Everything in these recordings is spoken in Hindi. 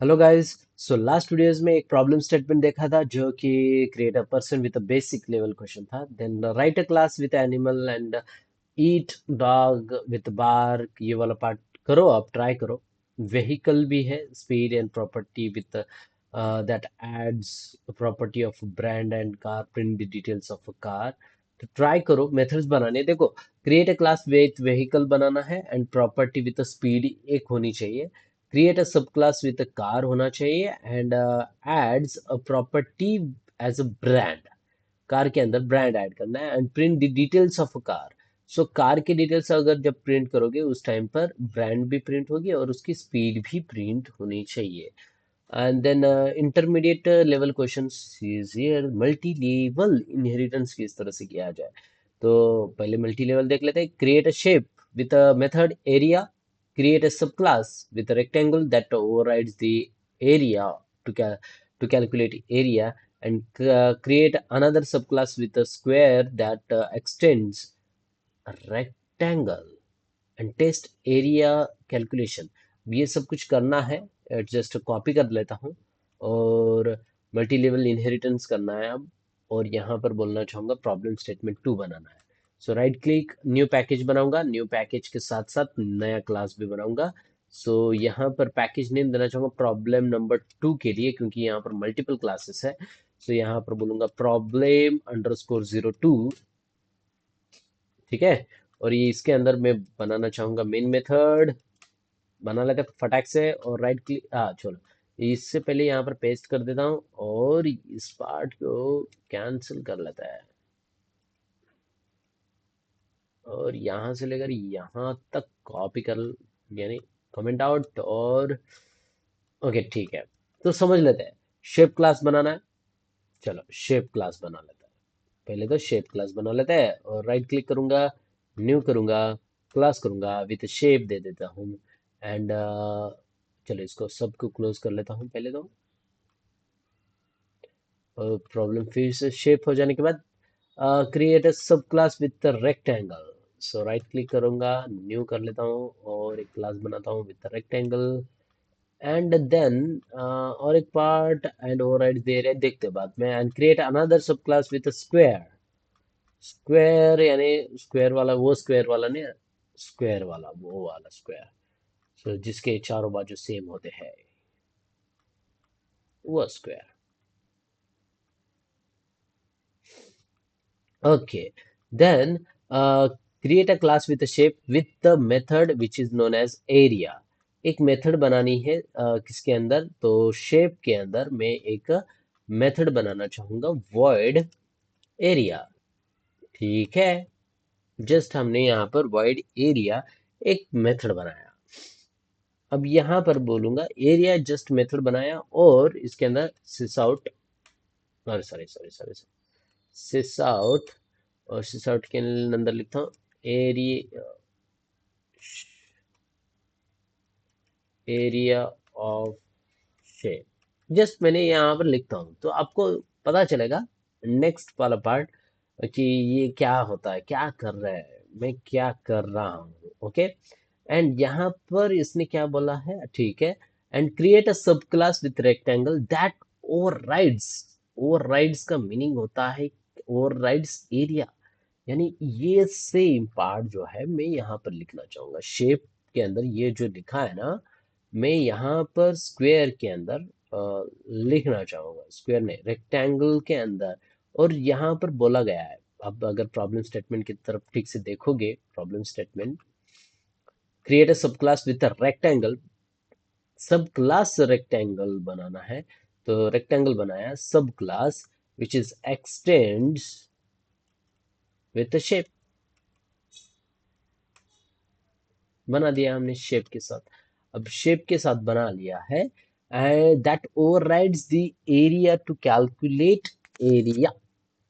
Hello guys. So last videos में एक प्रॉब्लम स्टेटमेंट देखा था जो कि create a person with a basic level question था। Then write a class with animal and eat dog with bark. ये वाला पार्ट करो, आप ट्राई करो। व्हीकल भी है, speed and property with that adds property of brand and car, print the details of a car. तो ट्राई करो मेथड्स बनाने। देखो, create a class with vehicle बनाना है and property with a speed एक होनी चाहिए। क्रिएट अ सब क्लास विद अ कार होना चाहिए and adds a property as a brand. Car के अंदर ब्रांड ऐड करना है and print the details of a car. So car की डिटेल्स अगर जब प्रिंट करोगे उस टाइम पर ब्रांड भी प्रिंट होगी और उसकी स्पीड भी प्रिंट होनी चाहिए। And then intermediate level question is here, multi level inheritance किस तरह से किया जाए। तो पहले मल्टी लेवल देख लेते हैं। Create a shape with a method area, create a subclass with a rectangle that overrides the area to, to calculate area, and create another subclass with a square that extends a rectangle and test area calculation। ये सब कुछ करना है। जस्ट कॉपी कर लेता हूँ और मल्टी लेवल इनहेरिटेंस करना है अब। और यहाँ पर बोलना चाहूँगा प्रॉब्लम स्टेटमेंट 2 बनाना है। सो राइट क्लिक, न्यू पैकेज बनाऊंगा। न्यू पैकेज के साथ साथ नया क्लास भी बनाऊंगा। सो यहाँ पर पैकेज नेम देना चाहूंगा प्रॉब्लम नंबर 2 के लिए, क्योंकि यहाँ पर मल्टीपल क्लासेस है। सो यहाँ पर बोलूंगा प्रॉब्लम अंडरस्कोर 02। ठीक है। और ये इसके अंदर मैं बनाना चाहूंगा मेन मेथड। बना लेते हैं फटाक से और राइट क्लिक, चलो इससे पहले यहाँ पर पेस्ट कर देता हूँ और इस पार्ट को कैंसिल कर लेता है। और यहाँ से लेकर यहाँ तक कॉपी कर, यानी कमेंट आउट। और ओके ठीक है, तो समझ लेते हैं। शेप क्लास बनाना है। चलो शेप क्लास बना लेते हैं। पहले तो शेप क्लास बना लेते हैं और राइट क्लिक करूंगा, न्यू करूंगा, क्लास करूंगा, विथ शेप दे देता हूँ। एंड चलो इसको सबको क्लोज कर लेता हूँ पहले तो। प्रॉब्लम फिर से शेप हो जाने के बाद क्रिएट अ सब class with rectangle. So right click करूंगा, न्यू कर लेता हूँ और एक क्लास बनाता हूँ विथ रेक्टेंगल। एंड देन और एक पार्ट एंड ओवरराइड दे रहे देखते हैं बाद में। And create another sub class with square. Square यानी स्क्वायर वाला, वो स्क्वायर वाला नहीं, स्क्वायर वाला, वो वाला स्क्वायर। सो जिसके चारों बाजू सेम होते हैं, वो square. Okay, then create a class with a shape with the method which is known as area। एक मेथड बनानी है किसके अंदर, तो शेप के अंदर मैं एक मेथड बनाना चाहूंगा void area। ठीक है, जस्ट हमने यहाँ पर void area एक मेथड बनाया। अब यहाँ पर बोलूंगा एरिया जस्ट मेथड बनाया और इसके अंदर sys out, sorry sorry sorry sorry, sys out. और सिस आउट के अंदर लिखता हूँ area, area of shape. Just मैंने यहाँ पर लिखता हूँ तो आपको पता चलेगा नेक्स्ट वाला पार्ट कि ये क्या होता है, क्या कर रहा है, मैं क्या कर रहा हूँ। ओके। एंड यहाँ पर इसने क्या बोला है, ठीक है। एंड क्रिएट अ सब class with rectangle that overrides. Overrides का मीनिंग होता है ओवरराइड्स एरिया। यानी ये सेम पार्ट जो है मैं यहाँ पर लिखना चाहूंगा शेप के अंदर। ये जो लिखा है ना, मैं यहाँ पर स्क्वायर के अंदर लिखना चाहूंगा, स्क्वायर नहीं रेक्टेंगल के अंदर। और यहाँ पर बोला गया है, अब अगर प्रॉब्लम स्टेटमेंट की तरफ ठीक से देखोगे, प्रॉब्लम स्टेटमेंट क्रिएट अ सब class with a rectangle. Sub class rectangle बनाना है, तो रेक्टेंगल बनाया, सब class which is x tends with shape. बना दिया हमने शेप के साथ। अब शेप के साथ बना लिया है and that overrides the area to calculate area.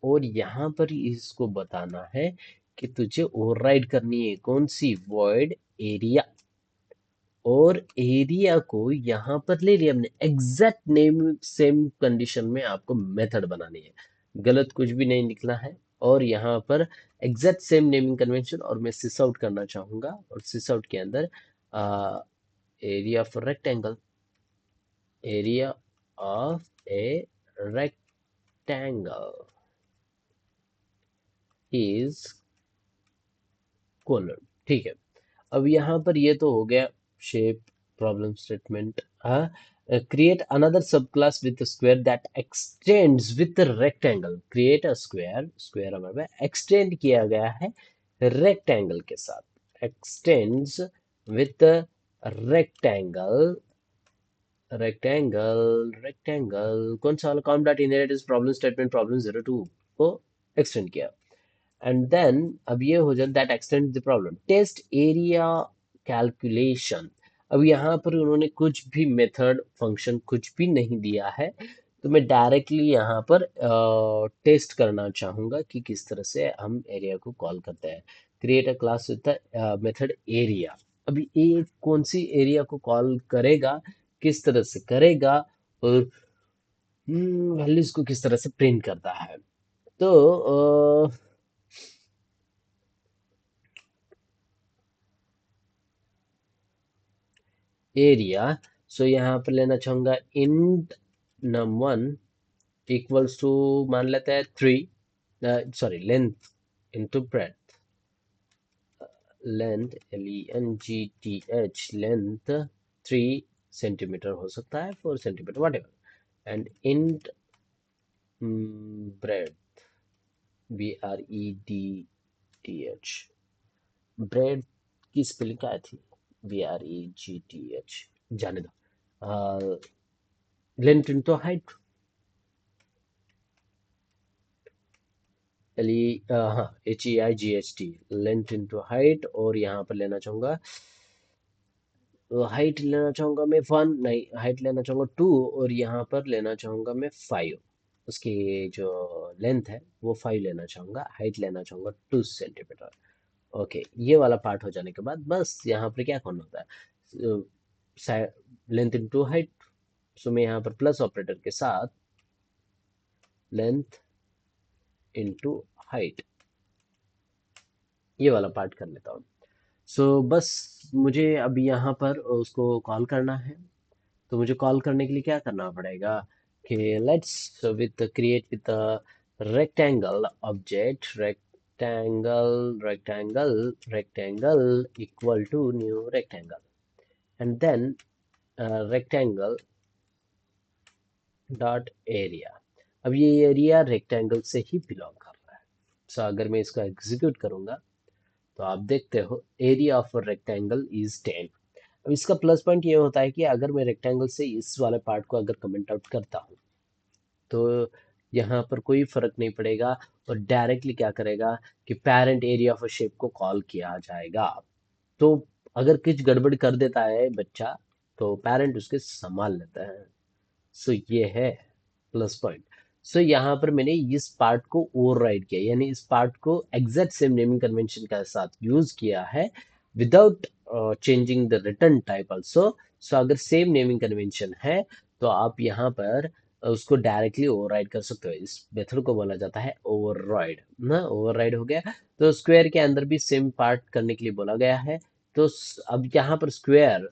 और यहाँ पर इसको बताना है कि तुझे ओवरराइड करनी है कौन सी, वॉइड एरिया। और एरिया को यहाँ पर ले लिया हमने, एग्जैक्ट नेम सेम कंडीशन में आपको मेथड बनानी है। गलत कुछ भी नहीं निकला है। और यहाँ पर एग्जैक्ट सेम नेमिंग कन्वेंशन, और मैं सिस आउट करना चाहूंगा और सिस आउट के अंदर area of rectangle. Area of a rectangle is colon. ठीक है, अब यहाँ पर ये तो हो गया shape problem statement. Create another sub class with square that extends with rectangle. Create a square, square हमारे एक्सटेंड किया गया है रेक्टेंगल के साथ। Extends with rectangle, rectangle, rectangle कौन सा वाला? Com dot inheritance problem statement problem 02 को एक्सटेंड किया। एंड देन अब ये हो जाए that extend the problem. Test area calculation. अब यहाँ पर उन्होंने कुछ भी मेथड फंक्शन कुछ भी नहीं दिया है, तो मैं डायरेक्टली यहाँ पर टेस्ट करना चाहूंगा कि किस तरह से हम एरिया को कॉल करते हैं। Create a class with the method area. अभी ये कौन सी एरिया को कॉल करेगा, किस तरह से करेगा, और वैल्यूज को किस तरह से प्रिंट करता है। तो एरिया, सो यहाँ पर लेना चाहूंगा इंट num1 इक्वल्स टू, मान लेते हैं 3, sorry length into breadth. Length LENGTH, length 3 centimetre हो सकता है, 4 centimetre, what ever. And int breath, BREDTH। Bread की स्पेलिंग क्या थी? BREGTH, जाने दो। लेंथ इंटू हाइट, हाँ HEIGHT, लेंथ इंटू हाइट। और यहाँ पर लेना चाहूंगा, हाइट लेना चाहूंगा मैं 1, नहीं हाइट लेना चाहूंगा 2, और यहाँ पर लेना चाहूंगा मैं 5। उसकी जो लेंथ है वो 5 लेना चाहूंगा, हाइट लेना चाहूंगा 2 सेंटीमीटर। ओके, ये वाला पार्ट हो जाने के बाद बस यहाँ पर क्या करना होता है, लेंथ इंटू हाइट। सो मैं यहाँ पर प्लस ऑपरेटर के साथ लेंथ इंटू हाइट, ये वाला पार्ट कर लेता हूँ। सो बस मुझे अब यहाँ पर उसको कॉल करना है। तो मुझे कॉल करने के लिए क्या करना पड़ेगा कि let's with create with rectangle object, rectangle, rectangle, rectangle equal to new rectangle, and then rectangle dot area. अब ये एरिया रेक्टेंगल से ही बिलोंग कर रहा है। सो अगर मैं इसको एग्जीक्यूट करूंगा तो आप देखते हो एरिया ऑफ रेक्टेंगल इज 10। अब इसका प्लस पॉइंट ये होता है कि अगर मैं रेक्टेंगल से इस वाले पार्ट को अगर कमेंट आउट करता हूँ तो यहाँ पर कोई फर्क नहीं पड़ेगा, और डायरेक्टली क्या करेगा कि पेरेंट एरिया ऑफ शेप को कॉल किया जाएगा। तो अगर कुछ गड़बड़ कर देता है बच्चा तो पेरेंट उसके संभाल लेता है। सो ये है प्लस पॉइंट। सो यहाँ पर मैंने इस पार्ट को ओवरराइड किया, यानी इस पार्ट को एग्जैक्ट सेम नेमिंग कन्वेंशन के साथ यूज किया है without changing the return type also. So अगर सेम नेमिंग कन्वेंशन है तो आप यहाँ पर उसको डायरेक्टली ओवरराइड कर सकते हो। इस मेथड को बोला जाता है ओवरराइड ना। ओवरराइड हो गया, तो स्क्वायर के अंदर भी सेम पार्ट करने के लिए बोला गया है। तो अब यहाँ पर स्क्वायर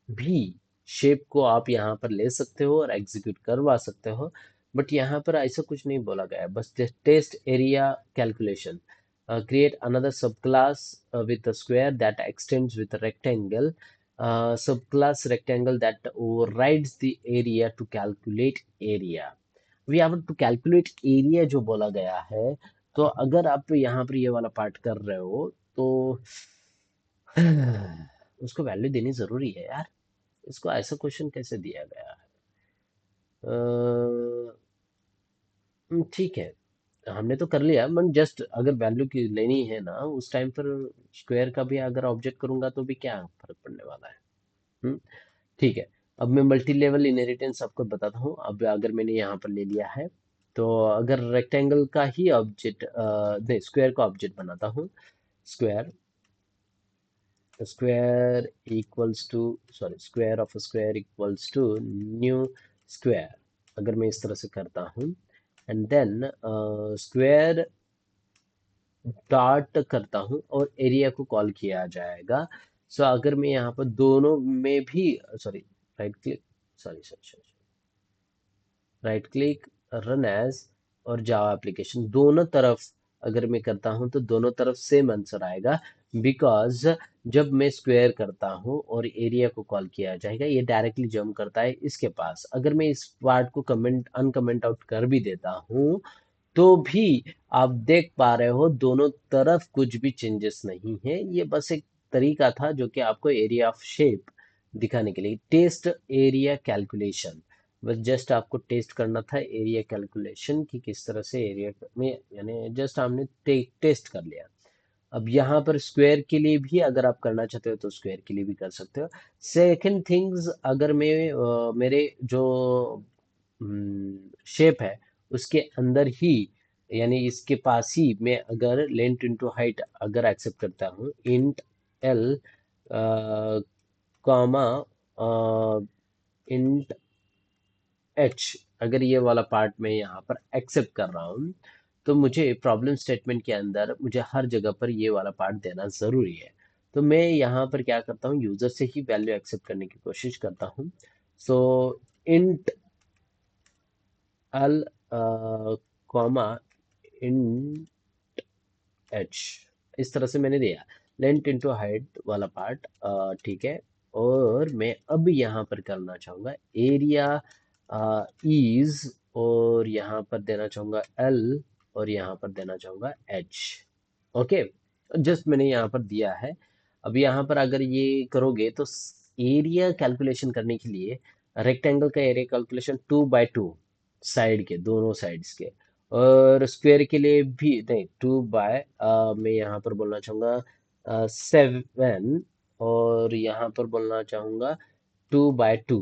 भी शेप को आप यहाँ पर ले सकते हो और एग्जीक्यूट करवा सकते हो, बट यहाँ पर ऐसा कुछ नहीं बोला गया है। बस test area calculation, create another sub class with a square that extends with rectangle, sub class rectangle that overrides the area to calculate area. अब यहाँ पर टू कैलकुलेट एरिया जो बोला गया है, तो अगर आप यहाँ पर ये वाला पार्ट कर रहे हो तो उसको वैल्यू देनी जरूरी है यार। इसको ऐसा क्वेश्चन कैसे दिया गया है? ठीक है, हमने तो कर लिया, मन जस्ट अगर वैल्यू की लेनी है ना उस टाइम पर स्क्वायर का भी अगर ऑब्जेक्ट करूंगा तो भी क्या फर्क पड़ने वाला है। हम्म, ठीक है। अब मैं मल्टी लेवल इनहेरिटेंस आपको बताता हूँ। अब अगर मैंने यहाँ पर ले लिया है तो अगर रेक्टेंगल का ही ऑब्जेक्ट, नहीं स्क्वायर का ऑब्जेक्ट बनाता हूँ। Square, square equals to, sorry square of square equals to new square, अगर मैं इस तरह से करता हूँ एंड देन स्क्वायर डॉट करता हूँ और एरिया को कॉल किया जाएगा। सो अगर मैं यहाँ पर दोनों में भी, sorry right click, sorry sorry sorry, right click, run as, और जावा एप्लीकेशन दोनों तरफ अगर मैं करता हूं तो दोनों तरफ सेम आंसर आएगा। बिकॉज जब मैं स्क्वायर करता हूं और एरिया को कॉल किया जाएगा, ये डायरेक्टली जंप करता है इसके पास। अगर मैं इस पार्ट को कमेंट अनकमेंट आउट कर भी देता हूं तो भी आप देख पा रहे हो दोनों तरफ कुछ भी चेंजेस नहीं है। ये बस एक तरीका था जो कि आपको एरिया ऑफ शेप दिखाने के लिए, टेस्ट एरिया कैलकुलेशन, बस जस्ट आपको टेस्ट करना था एरिया कैलकुलेशन कि किस तरह से एरिया में, यानी जस्ट हमने टेस्ट कर लिया। अब यहाँ पर स्क्वायर के लिए भी अगर आप करना चाहते हो तो स्क्वायर के लिए भी कर सकते हो। सेकंड थिंग्स, अगर मैं मेरे जो शेप है उसके अंदर ही, यानी इसके पास ही मैं अगर लेंथ इंटू हाइट अगर एक्सेप्ट करता हूँ, int L comma int H, अगर ये वाला पार्ट मैं यहाँ पर एक्सेप्ट कर रहा हूँ तो मुझे प्रॉब्लम स्टेटमेंट के अंदर मुझे हर जगह पर ये वाला पार्ट देना ज़रूरी है। तो मैं यहाँ पर क्या करता हूँ, यूज़र से ही वैल्यू एक्सेप्ट करने की कोशिश करता हूँ। So int L comma int H, इस तरह से मैंने दिया लेंथ इंटू हाइट वाला पार्ट, ठीक है। और मैं अब यहाँ पर करना चाहूँगा एरिया इज, और यहाँ पर देना चाहूँगा एल, और यहाँ पर देना चाहूँगा एच। ओके, जस्ट मैंने यहाँ पर दिया है। अब यहाँ पर अगर ये करोगे तो एरिया कैलकुलेशन करने के लिए रेक्टेंगल का एरिया कैलकुलेशन 2 बाय 2, साइड के दोनों साइड्स के, और स्क्वायर के लिए भी नहीं, 2 बाय मैं यहाँ पर बोलना चाहूँगा 7, और यहाँ पर बोलना चाहूँगा 2 बाय 2।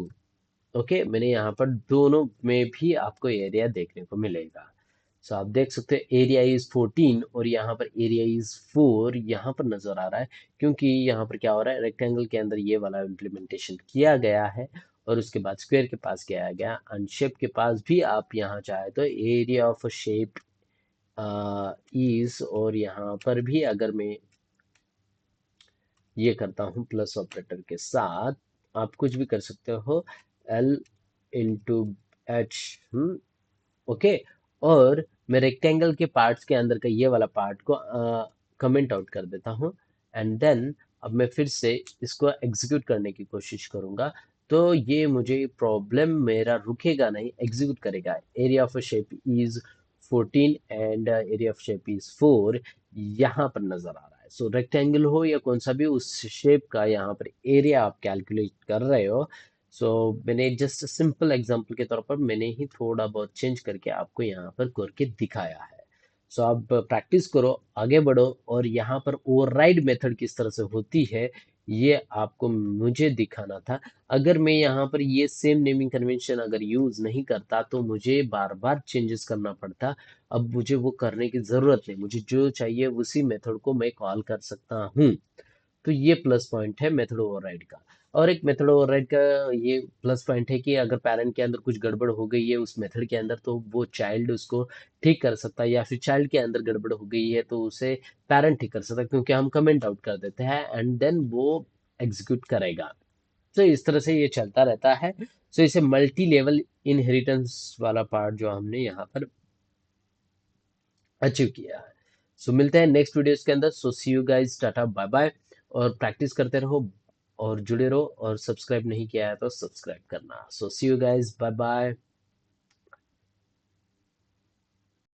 ओके, मैंने यहाँ पर दोनों में भी आपको एरिया देखने को मिलेगा। सो आप देख सकते हो एरिया इज 14 और यहाँ पर एरिया इज 4 यहाँ पर नजर आ रहा है, क्योंकि यहाँ पर क्या हो रहा है, रेक्टेंगल के अंदर ये वाला इम्प्लीमेंटेशन किया गया है, और उसके बाद स्क्वायर के पास किया गया, एंड शेप के पास भी आप यहाँ चाहे तो एरिया ऑफ शेप इज, और यहाँ पर भी अगर मैं ये करता हूँ प्लस ऑपरेटर के साथ, आप कुछ भी कर सकते हो, एल इंटू एच, ओके। और मैं रेक्टेंगल के पार्ट्स के अंदर का ये वाला पार्ट को कमेंट आउट कर देता हूँ, एंड देन अब मैं फिर से इसको एग्जीक्यूट करने की कोशिश करूंगा, तो ये मुझे प्रॉब्लम मेरा रुकेगा नहीं, एग्जीक्यूट करेगा। Area of shape is 14 and area of shape is 4, यहाँ पर नजर आ रहा है। सो रेक्टेंगल हो या कौन सा भी, उस शेप का यहाँ पर एरिया आप कैलकुलेट कर रहे हो। सो मैंने जस्ट सिंपल एग्जांपल के तौर पर मैंने ही थोड़ा बहुत चेंज करके आपको यहाँ पर करके दिखाया है। सो आप प्रैक्टिस करो, आगे बढ़ो, और यहाँ पर ओवरराइड मेथड किस तरह से होती है ये आपको मुझे दिखाना था। अगर मैं यहाँ पर ये सेम नेमिंग कन्वेंशन अगर यूज नहीं करता तो मुझे बार बार चेंजेस करना पड़ता। अब मुझे वो करने की जरूरत नहीं, मुझे जो चाहिए उसी मेथड को मैं कॉल कर सकता हूँ। तो ये प्लस पॉइंट है मेथड ओवरराइड का। और एक मेथड ओवरराइड का ये प्लस पॉइंट है कि अगर पेरेंट के अंदर कुछ गड़बड़ हो गई है उस मेथड के अंदर, तो वो चाइल्ड उसको ठीक कर सकता है, या फिर चाइल्ड के अंदर गड़बड़ हो गई है तो उसे पेरेंट ठीक कर सकता है, क्योंकि हम कमेंट आउट कर देते हैं एंड देन वो एग्जीक्यूट करेगा। तो इस तरह से ये चलता रहता है। सो इसे मल्टी लेवल इनहेरिटेंस वाला पार्ट जो हमने यहाँ पर अचीव किया है। सो मिलते हैं नेक्स्ट वीडियोस के अंदर। So see you guys, tata bye bye, और प्रैक्टिस करते रहो और जुड़े रहो, और सब्सक्राइब नहीं किया है तो सब्सक्राइब करना। सो see you guys, bye bye.